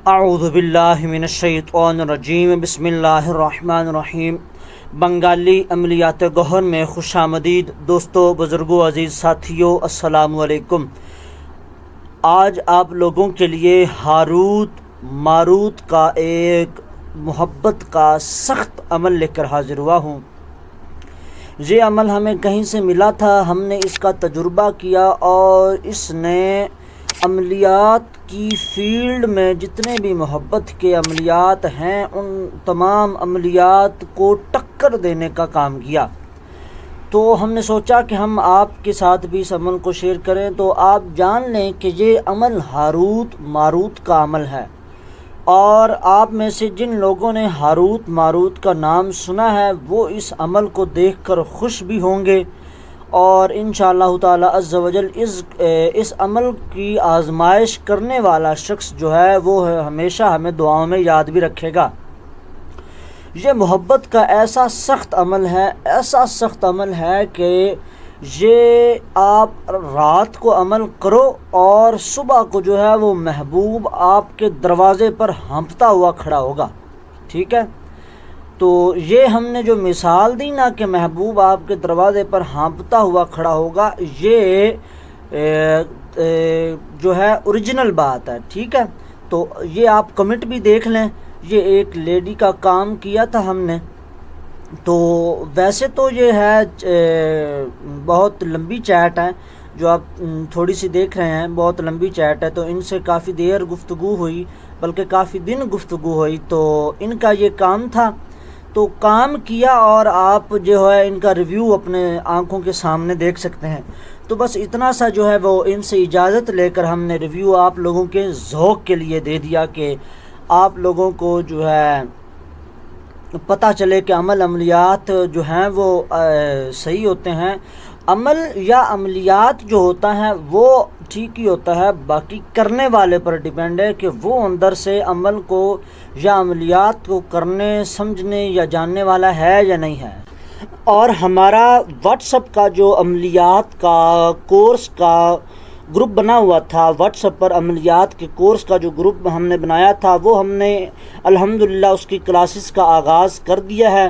اعوذ باللہ من الشیطان الرجیم بسم اللہ الرحمن الرحیم۔ بنگالی عملیات گوہر میں خوش آمدید دوستو، بزرگوں، عزیز ساتھیوں، السلام علیکم۔ آج آپ لوگوں کے لیے ہاروت ماروت کا ایک محبت کا سخت عمل لے کر حاضر ہوا ہوں۔ یہ عمل ہمیں کہیں سے ملا تھا، ہم نے اس کا تجربہ کیا اور اس نے عملیات کی فیلڈ میں جتنے بھی محبت کے عملیات ہیں ان تمام عملیات کو ٹکر دینے کا کام کیا۔ تو ہم نے سوچا کہ ہم آپ کے ساتھ بھی اس عمل کو شیئر کریں، تو آپ جان لیں کہ یہ عمل ہاروت ماروت کا عمل ہے۔ اور آپ میں سے جن لوگوں نے ہاروت ماروت کا نام سنا ہے وہ اس عمل کو دیکھ کر خوش بھی ہوں گے، اور انشاءاللہ تعالی عز و جل اس عمل کی آزمائش کرنے والا شخص جو ہے وہ ہمیشہ ہمیں دعاؤں میں یاد بھی رکھے گا۔ یہ محبت کا ایسا سخت عمل ہے کہ یہ آپ رات کو عمل کرو اور صبح کو جو ہے وہ محبوب آپ کے دروازے پر ہانپتا ہوا کھڑا ہوگا، ٹھیک ہے؟ تو یہ ہم نے جو مثال دی نا کہ محبوب آپ کے دروازے پر ہانپتا ہوا کھڑا ہوگا، یہ جو ہے اوریجنل بات ہے، ٹھیک ہے؟ تو یہ آپ کمنٹ بھی دیکھ لیں، یہ ایک لیڈی کا کام کیا تھا ہم نے۔ تو ویسے تو یہ ہے بہت لمبی چیٹ ہے جو آپ تھوڑی سی دیکھ رہے ہیں، بہت لمبی چیٹ ہے، تو ان سے کافی دیر گفتگو ہوئی، بلکہ کافی دن گفتگو ہوئی۔ تو ان کا یہ کام تھا، تو کام کیا اور آپ جو ہے ان کا ریویو اپنے آنکھوں کے سامنے دیکھ سکتے ہیں۔ تو بس اتنا سا جو ہے وہ ان سے اجازت لے کر ہم نے ریویو آپ لوگوں کے ذوق کے لیے دے دیا کہ آپ لوگوں کو جو ہے پتہ چلے کہ عملیات جو ہیں وہ صحیح ہوتے ہیں۔ عمل یا عملیات جو ہوتا ہے وہ ٹھیک ہی ہوتا ہے، باقی کرنے والے پر ڈیپینڈ ہے کہ وہ اندر سے عمل کو یا عملیات کو کرنے سمجھنے یا جاننے والا ہے یا نہیں ہے۔ اور ہمارا واٹس ایپ کا جو عملیات کا کورس کا گروپ بنا ہوا تھا، واٹس ایپ پر عملیات کے کورس کا جو گروپ ہم نے بنایا تھا وہ ہم نے الحمدللہ اس کی کلاسز کا آغاز کر دیا ہے،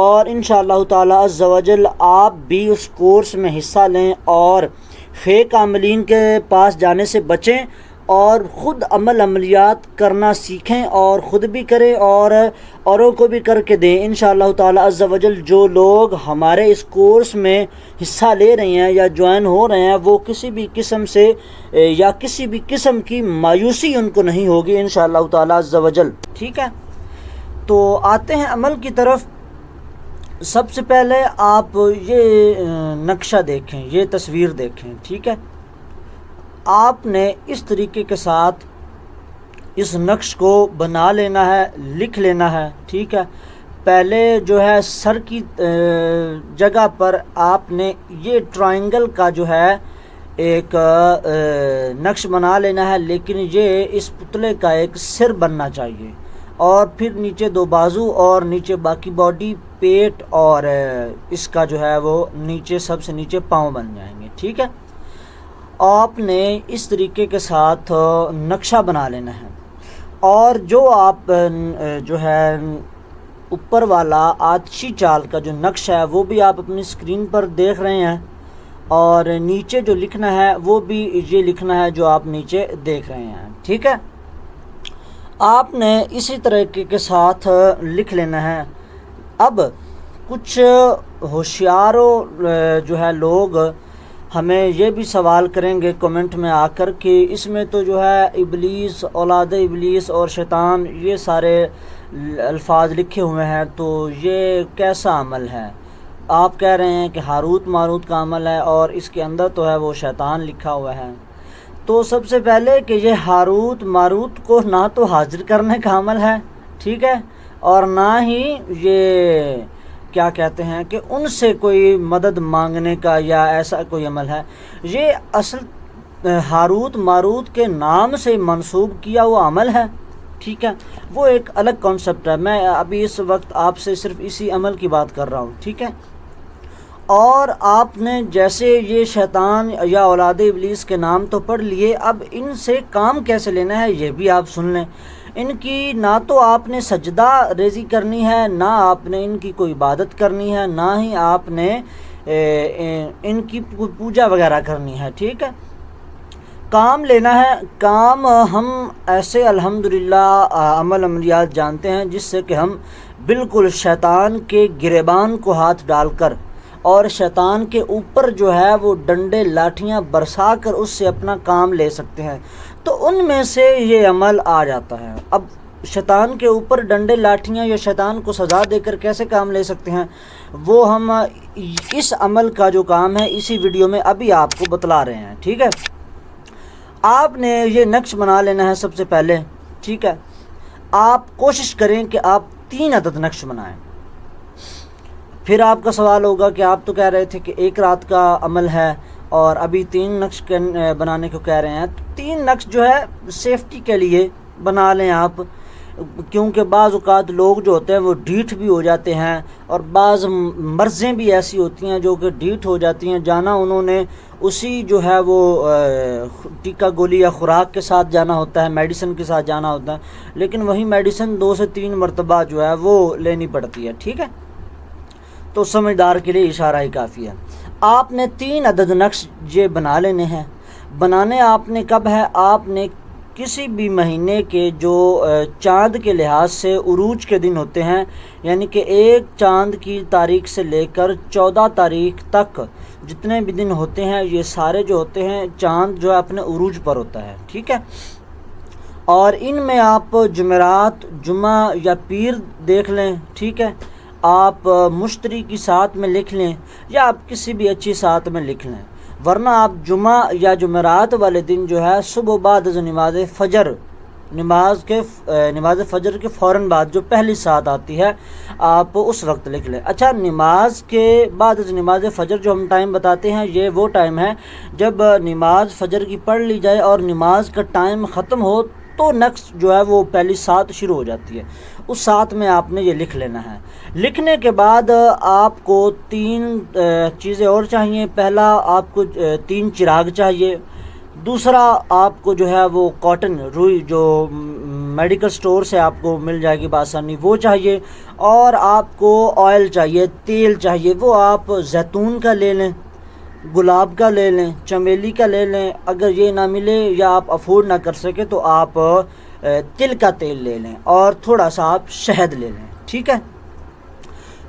اور انشاءاللہ تعالی عز و جل آپ بھی اس کورس میں حصہ لیں اور فیک عاملین کے پاس جانے سے بچیں اور خود عملیات کرنا سیکھیں، اور خود بھی کریں اور اوروں کو بھی کر کے دیں انشاءاللہ تعالی عز و جل۔ جو لوگ ہمارے اس کورس میں حصہ لے رہے ہیں یا جوائن ہو رہے ہیں وہ کسی بھی قسم سے یا کسی بھی قسم کی مایوسی ان کو نہیں ہوگی انشاءاللہ تعالی عز و جل، ٹھیک ہے؟ تو آتے ہیں عمل کی طرف۔ سب سے پہلے آپ یہ نقشہ دیکھیں، یہ تصویر دیکھیں، ٹھیک ہے؟ آپ نے اس طریقے کے ساتھ اس نقش کو بنا لینا ہے، لکھ لینا ہے، ٹھیک ہے؟ پہلے جو ہے سر کی جگہ پر آپ نے یہ ٹرائنگل کا جو ہے ایک نقش بنا لینا ہے، لیکن یہ اس پتلے کا ایک سر بننا چاہیے، اور پھر نیچے دو بازو اور نیچے باقی باڈی، پیٹ، اور اس کا جو ہے وہ نیچے سب سے نیچے پاؤں بن جائیں گے، ٹھیک ہے؟ آپ نے اس طریقے کے ساتھ نقشہ بنا لینا ہے، اور جو آپ جو ہے اوپر والا آتشی چال کا جو نقشہ ہے وہ بھی آپ اپنی اسکرین پر دیکھ رہے ہیں، اور نیچے جو لکھنا ہے وہ بھی یہ لکھنا ہے جو آپ نیچے دیکھ رہے ہیں، ٹھیک ہے؟ آپ نے اسی طریقے کے ساتھ لکھ لینا ہے۔ اب کچھ ہوشیاروں جو ہے لوگ ہمیں یہ بھی سوال کریں گے کمنٹ میں آ کر کہ اس میں تو جو ہے ابلیس، اولاد ابلیس اور شیطان یہ سارے الفاظ لکھے ہوئے ہیں، تو یہ کیسا عمل ہے؟ آپ کہہ رہے ہیں کہ ہاروت ماروت کا عمل ہے اور اس کے اندر تو ہے وہ شیطان لکھا ہوا ہے۔ تو سب سے پہلے کہ یہ ہاروت ماروت کو نہ تو حاضر کرنے کا عمل ہے، ٹھیک ہے، اور نہ ہی یہ کیا کہتے ہیں کہ ان سے کوئی مدد مانگنے کا یا ایسا کوئی عمل ہے۔ یہ اصل ہاروت ماروت کے نام سے منسوب کیا ہوا عمل ہے، ٹھیک ہے؟ وہ ایک الگ کانسیپٹ ہے، میں ابھی اس وقت آپ سے صرف اسی عمل کی بات کر رہا ہوں، ٹھیک ہے؟ اور آپ نے جیسے یہ شیطان یا اولاد ابلیس کے نام تو پڑھ لیے، اب ان سے کام کیسے لینا ہے یہ بھی آپ سن لیں۔ ان کی نہ تو آپ نے سجدہ ریزی کرنی ہے، نہ آپ نے ان کی کوئی عبادت کرنی ہے، نہ ہی آپ نے ان کی پوجا وغیرہ کرنی ہے، ٹھیک ہے۔ کام لینا ہے، کام ہم ایسے الحمدللہ عمل عملیات جانتے ہیں جس سے کہ ہم بالکل شیطان کے گریبان کو ہاتھ ڈال کر اور شیطان کے اوپر جو ہے وہ ڈنڈے لاٹھیاں برسا کر اس سے اپنا کام لے سکتے ہیں، تو ان میں سے یہ عمل آ جاتا ہے۔ اب شیطان کے اوپر ڈنڈے لاٹھیاں یا شیطان کو سزا دے کر کیسے کام لے سکتے ہیں، وہ ہم اس عمل کا جو کام ہے اسی ویڈیو میں ابھی آپ کو بتلا رہے ہیں، ٹھیک ہے۔ آپ نے یہ نقش بنا لینا ہے سب سے پہلے، ٹھیک ہے۔ آپ کوشش کریں کہ آپ 3 عدد نقش بنائیں۔ پھر آپ کا سوال ہوگا کہ آپ تو کہہ رہے تھے کہ 1 رات کا عمل ہے اور ابھی 3 نقش بنانے کو کہہ رہے ہیں، تو 3 نقش جو ہے سیفٹی کے لیے بنا لیں آپ، کیونکہ بعض اوقات لوگ جو ہوتے ہیں وہ ڈھیٹ بھی ہو جاتے ہیں، اور بعض مرضیں بھی ایسی ہوتی ہیں جو کہ ڈھیٹ ہو جاتی ہیں، جانا انہوں نے اسی جو ہے وہ ٹیکہ گولی یا خوراک کے ساتھ جانا ہوتا ہے، میڈیسن کے ساتھ جانا ہوتا ہے، لیکن وہی میڈیسن 2 سے 3 مرتبہ جو ہے وہ لینی پڑتی ہے، ٹھیک ہے۔ تو سمجھدار کے لیے اشارہ ہی کافی ہے۔ آپ نے 3 عدد نقش یہ بنا لینے ہیں۔ بنانے آپ نے کب ہے؟ آپ نے کسی بھی مہینے کے جو چاند کے لحاظ سے عروج کے دن ہوتے ہیں، یعنی کہ 1 چاند کی تاریخ سے لے کر 14 تاریخ تک جتنے بھی دن ہوتے ہیں، یہ سارے جو ہوتے ہیں چاند جو ہے اپنے عروج پر ہوتا ہے، ٹھیک ہے۔ اور ان میں آپ جمعرات، جمعہ یا پیر دیکھ لیں، ٹھیک ہے۔ آپ مشتری کی ساتھ میں لکھ لیں یا آپ کسی بھی اچھی ساتھ میں لکھ لیں، ورنہ آپ جمعہ یا جمعرات والے دن جو ہے صبح بعد از نماز فجر، نماز فجر کے فوراً بعد جو پہلی ساتھ آتی ہے آپ اس وقت لکھ لیں۔ اچھا، نماز کے بعد از نماز فجر جو ہم ٹائم بتاتے ہیں، یہ وہ ٹائم ہے جب نماز فجر کی پڑھ لی جائے اور نماز کا ٹائم ختم ہو تو نقش جو ہے وہ پہلی ساتھ شروع ہو جاتی ہے، اس ساتھ میں آپ نے یہ لکھ لینا ہے۔ لکھنے کے بعد آپ کو 3 چیزیں اور چاہیے۔ پہلا، آپ کو 3 چراغ چاہیے۔ دوسرا، آپ کو جو ہے وہ کاٹن روئی جو میڈیکل سٹور سے آپ کو مل جائے گی بآسانی، وہ چاہیے۔ اور آپ کو آئل چاہیے، تیل چاہیے، وہ آپ زیتون کا لے لیں، گلاب کا لے لیں، چمیلی کا لے لیں۔ اگر یہ نہ ملے یا آپ افورڈ نہ کر سکے تو آپ تل کا تیل لے لیں اور تھوڑا سا آپ شہد لے لیں، ٹھیک ہے۔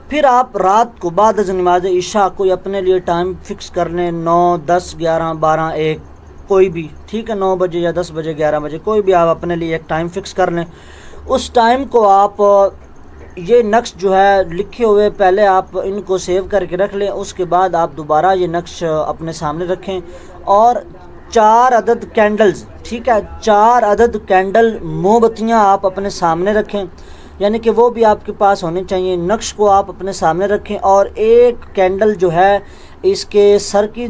پھر آپ رات کو بعد از نماز عشاء کوئی اپنے لیے ٹائم فکس کر لیں، 9، 10، 11، 12، 1، کوئی بھی، ٹھیک ہے، 9 بجے یا 10 بجے، 11 بجے، کوئی بھی آپ اپنے لیے ایک ٹائم فکس کر لیں۔ اس ٹائم کو آپ یہ نقش جو ہے لکھے ہوئے پہلے آپ ان کو سیو کر کے رکھ لیں، اس کے بعد آپ دوبارہ یہ نقش اپنے سامنے رکھیں اور 4 عدد کینڈلز، ٹھیک ہے، 4 عدد کینڈل موم بتیاں آپ اپنے سامنے رکھیں، یعنی کہ وہ بھی آپ کے پاس ہونی چاہیے۔ نقش کو آپ اپنے سامنے رکھیں اور ایک کینڈل جو ہے اس کے سر کی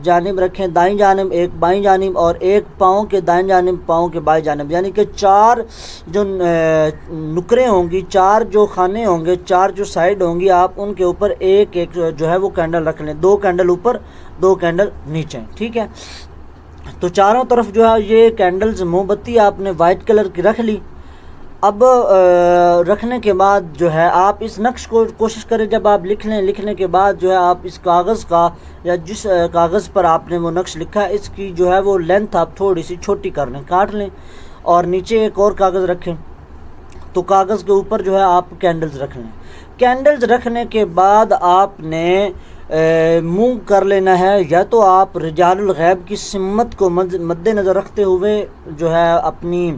جانب رکھیں دائیں جانب، ایک بائیں جانب، اور ایک پاؤں کے دائیں جانب، پاؤں کے بائیں جانب، یعنی کہ 4 جو نکریں ہوں گی، 4 جو خانے ہوں گے، 4 جو سائڈ ہوں گی، آپ ان کے اوپر ایک ایک جو ہے وہ کینڈل رکھ لیں، 2 کینڈل اوپر، 2 کینڈل نیچے، ٹھیک ہے۔ تو چاروں طرف جو ہے یہ کینڈلز موم بتی آپ نے وائٹ کلر کی رکھ لی۔ اب رکھنے کے بعد جو ہے آپ اس نقش کو کوشش کریں جب آپ لکھ لیں، لکھنے کے بعد جو ہے آپ اس کاغذ کا یا جس کاغذ پر آپ نے وہ نقش لکھا ہے اس کی جو ہے وہ لینتھ آپ تھوڑی سی چھوٹی کر لیں، کاٹ لیں، اور نیچے ایک اور کاغذ رکھیں، تو کاغذ کے اوپر جو ہے آپ کینڈلز رکھ لیں۔ کینڈلز رکھنے کے بعد آپ نے منہ کر لینا ہے، یا تو آپ رجال الغیب کی سمت کو مد نظر رکھتے ہوئے جو ہے اپنی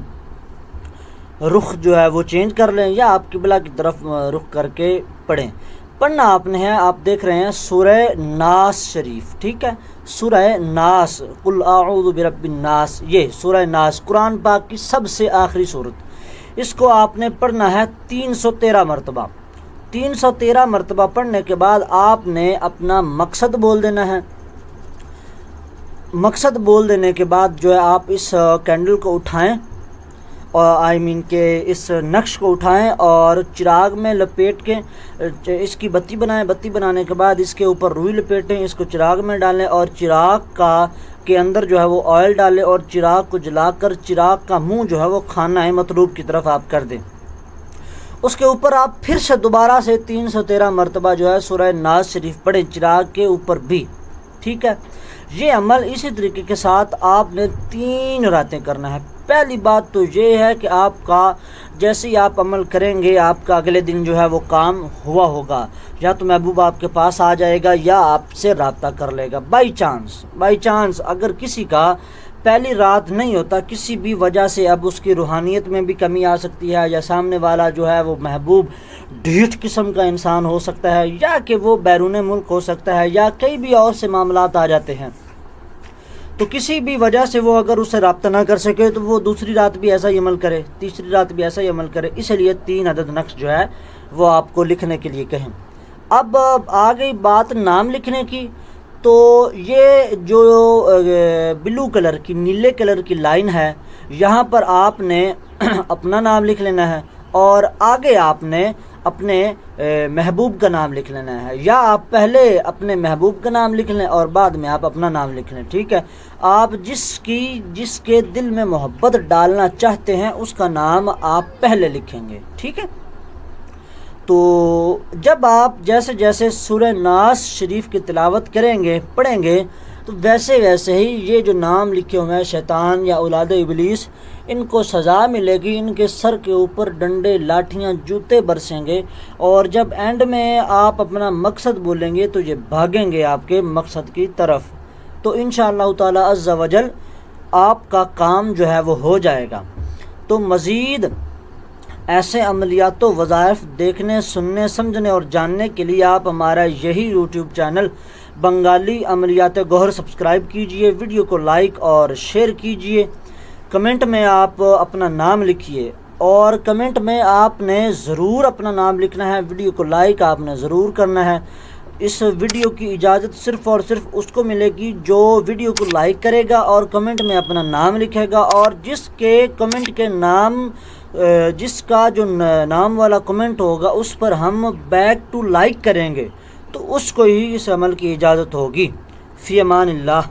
رخ جو ہے وہ چینج کر لیں، یا آپ قبلہ کی طرف رخ کر کے پڑھیں۔ پڑھنا آپ نے ہے، آپ دیکھ رہے ہیں سورہ ناس شریف، ٹھیک ہے، سورہ ناس، قل اعوذ برب الناس، یہ سورہ ناس قرآن پاک کی سب سے آخری سورت، اس کو آپ نے پڑھنا ہے 313 مرتبہ۔ 313 مرتبہ پڑھنے کے بعد آپ نے اپنا مقصد بول دینا ہے۔ مقصد بول دینے کے بعد جو ہے آپ اس کینڈل کو اٹھائیں، اور کہ اس نقش کو اٹھائیں اور چراغ میں لپیٹ کے اس کی بتی بنائیں۔ بتی بنانے کے بعد اس کے اوپر روئی لپیٹیں، اس کو چراغ میں ڈالیں اور چراغ کا کے اندر جو ہے وہ آئل ڈالیں اور چراغ کو جلا کر چراغ کا منہ جو ہے وہ خانہ مطلوب کی طرف آپ کر دیں۔ اس کے اوپر آپ پھر سے دوبارہ سے 313 مرتبہ جو ہے سورہ ناس شریف پڑھیں چراغ کے اوپر بھی، ٹھیک ہے۔ یہ عمل اسی طریقے کے ساتھ آپ نے 3 راتیں کرنا ہے۔ پہلی بات تو یہ ہے کہ آپ کا جیسے ہی آپ عمل کریں گے آپ کا اگلے دن جو ہے وہ کام ہوا ہوگا، یا تو محبوب آپ کے پاس آ جائے گا یا آپ سے رابطہ کر لے گا۔ بائی چانس اگر کسی کا پہلی رات نہیں ہوتا، کسی بھی وجہ سے، اب اس کی روحانیت میں بھی کمی آ سکتی ہے، یا سامنے والا جو ہے وہ محبوب ڈھیٹ قسم کا انسان ہو سکتا ہے، یا کہ وہ بیرون ملک ہو سکتا ہے، یا کئی بھی اور سے معاملات آ جاتے ہیں، تو کسی بھی وجہ سے وہ اگر اسے رابطہ نہ کر سکے تو وہ دوسری رات بھی ایسا ہی عمل کرے، تیسری رات بھی ایسا ہی عمل کرے۔ اس لیے 3 عدد نقش جو ہے وہ آپ کو لکھنے کے لیے کہیں۔ اب آ گئی بات نام لکھنے کی، تو یہ جو بلو کلر کی، نیلے کلر کی لائن ہے، یہاں پر آپ نے اپنا نام لکھ لینا ہے، اور آگے آپ نے اپنے محبوب کا نام لکھ لینا ہے، یا آپ پہلے اپنے محبوب کا نام لکھ لیں اور بعد میں آپ اپنا نام لکھ لیں، ٹھیک ہے۔ آپ جس کے دل میں محبت ڈالنا چاہتے ہیں اس کا نام آپ پہلے لکھیں گے، ٹھیک ہے۔ تو جب آپ جیسے جیسے سورہ ناس شریف کی تلاوت کریں گے، پڑھیں گے، تو ویسے ہی یہ جو نام لکھے ہوئے ہیں شیطان یا اولاد ابلیس، ان کو سزا ملے گی، ان کے سر کے اوپر ڈنڈے، لاٹھیاں، جوتے برسیں گے، اور جب اینڈ میں آپ اپنا مقصد بولیں گے تو یہ بھاگیں گے آپ کے مقصد کی طرف۔ تو انشاءاللہ تعالی عز و جل آپ کا کام جو ہے وہ ہو جائے گا۔ تو مزید ایسے عملیات و وظائف دیکھنے، سننے، سمجھنے اور جاننے کے لیے آپ ہمارا یہی یوٹیوب چینل بنگالی عملیات گوہر سبسکرائب کیجئے، ویڈیو کو لائک اور شیئر کیجئے، کمنٹ میں آپ اپنا نام لکھیے، اور کمنٹ میں آپ نے ضرور اپنا نام لکھنا ہے، ویڈیو کو لائک آپ نے ضرور کرنا ہے۔ اس ویڈیو کی اجازت صرف اور صرف اس کو ملے گی جو ویڈیو کو لائک کرے گا اور کمنٹ میں اپنا نام لکھے گا، اور جس کے کمنٹ کے نام جس کا جو نام والا کمنٹ ہوگا اس پر ہم بیک ٹو لائک کریں گے تو اس کو ہی اس عمل کی اجازت ہوگی۔ فی امان اللہ۔